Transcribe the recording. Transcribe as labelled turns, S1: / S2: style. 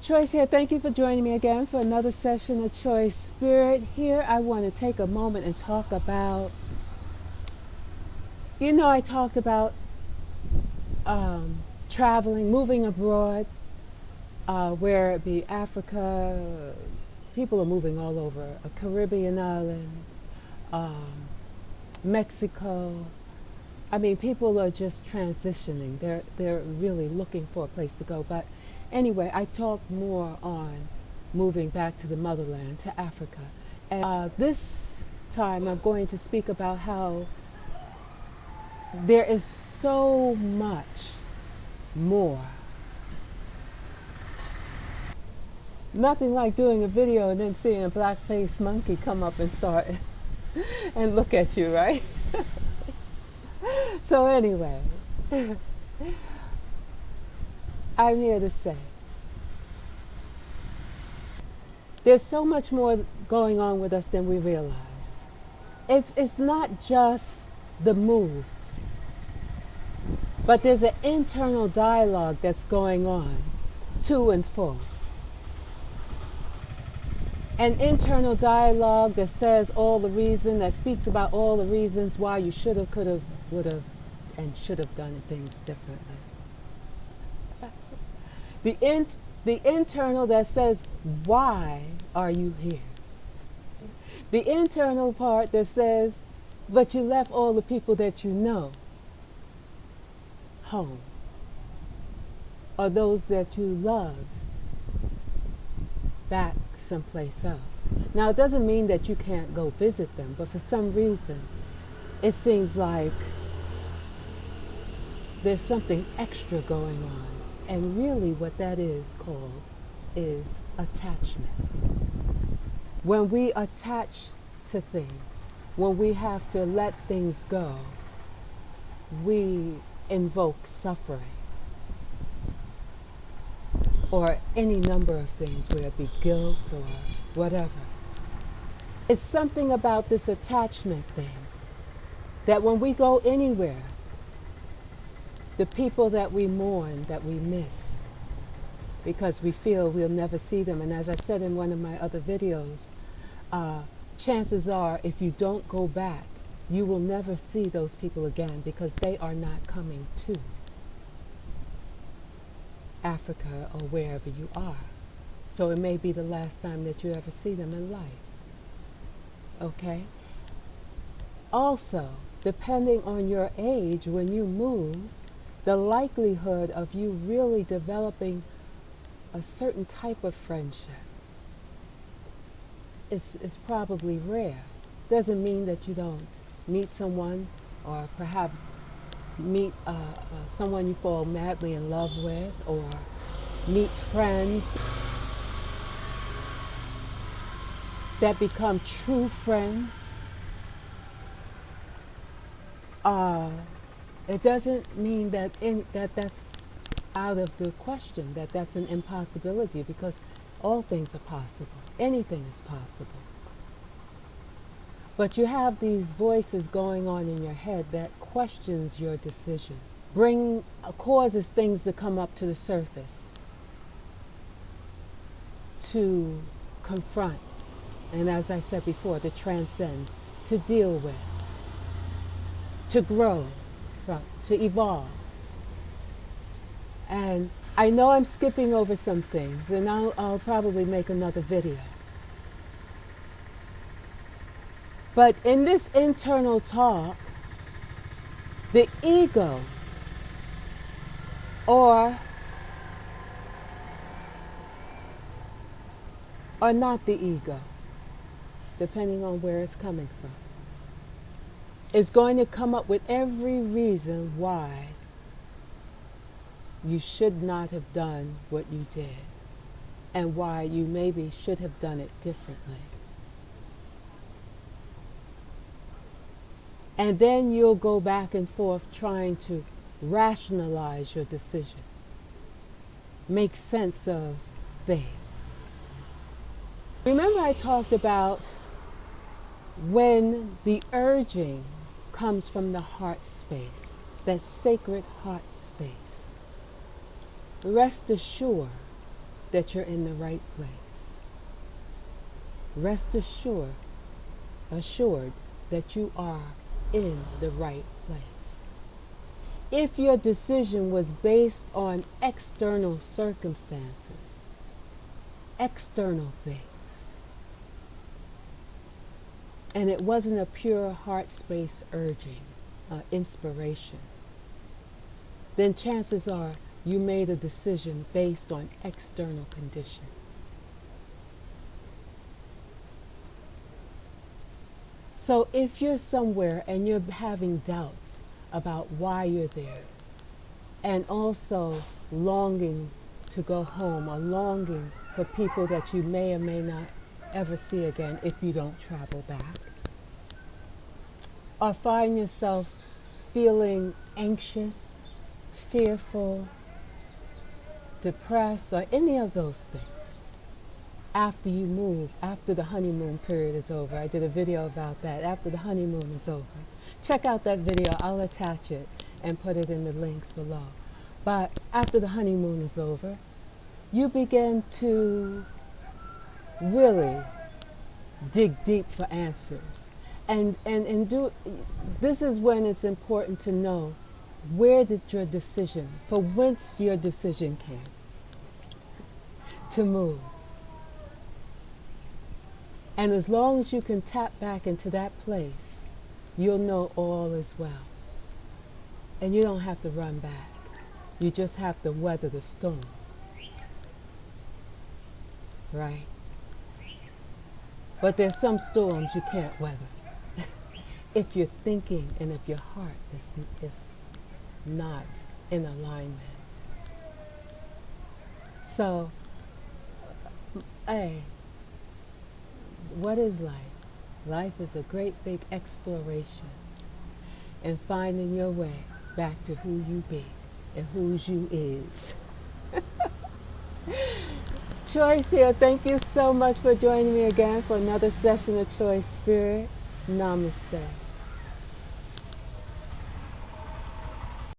S1: Choice here. Thank you for joining me again for another session of Choice Spirit. Here I want to take a moment and talk about, I talked about traveling, moving abroad, where it be Africa. People are moving all over, a Caribbean island, Mexico. I mean, people are just transitioning. They're really looking for a place to go. But anyway, I talk more on moving back to the motherland, to Africa. And this time I'm going to speak about how there is so much more. Nothing like doing a video and then seeing a black-faced monkey come up and start and look at you, right? So anyway, I'm here to say there's so much more going on with us than we realize. It's not just the move, but there's an internal dialogue that's going on to and fro. An internal dialogue that says all the reason, that speaks about all the reasons why you should have, could have, would have, and should have done things differently. The internal that says, why are you here? The internal part that says, but you left all the people that you know home, or those that you love back someplace else. Now, it doesn't mean that you can't go visit them, but for some reason, it seems like there's something extra going on. And really what that is called is attachment. When we attach to things, when we have to let things go, we invoke suffering. Or any number of things, whether it be guilt or whatever. It's something about this attachment thing that when we go anywhere, the people that we mourn, that we miss, because we feel we'll never see them. And as I said in one of my other videos, chances are if you don't go back, you will never see those people again because they are not coming to Africa or wherever you are. So it may be the last time that you ever see them in life. Okay? Also, depending on your age, when you move, the likelihood of you really developing a certain type of friendship is probably rare. Doesn't mean that you don't meet someone or perhaps meet someone you fall madly in love with, or meet friends that become true friends. It doesn't mean that that's out of the question, that that's an impossibility, because all things are possible. Anything is possible. But you have these voices going on in your head that questions your decision, causes things to come up to the surface, to confront, and as I said before, to transcend, to deal with, to grow from, to evolve. And I know I'm skipping over some things, and I'll probably make another video. But in this internal talk, the ego, or not the ego, depending on where it's coming from, is going to come up with every reason why you should not have done what you did, and why you maybe should have done it differently. And then you'll go back and forth trying to rationalize your decision, make sense of things. Remember I talked about when the urging comes from the heart space, that sacred heart space. Rest assured that you're in the right place. Rest assured that you are in the right place. If your decision was based on external circumstances, external things, and it wasn't a pure heart space urging, inspiration, then chances are you made a decision based on external conditions. So if you're somewhere and you're having doubts about why you're there, and also longing to go home, or longing for people that you may or may not ever see again if you don't travel back, or find yourself feeling anxious, fearful, depressed, or any of those things, after you move, after the honeymoon period is over. I did a video about that. After the honeymoon is over, check out that video. I'll attach it and put it in the links below. But after the honeymoon is over, you begin to really dig deep for answers. And this is when it's important to know where did your decision, for whence your decision came to move. And as long as you can tap back into that place, you'll know all is well. And you don't have to run back. You just have to weather the storm. Right? But there's some storms you can't weather. If you're thinking and if your heart is not in alignment. So, hey, what is life? Life is a great big exploration and finding your way back to who you be and whose you is. Choice here. Thank you so much for joining me again for another session of Choice Spirit. Namaste.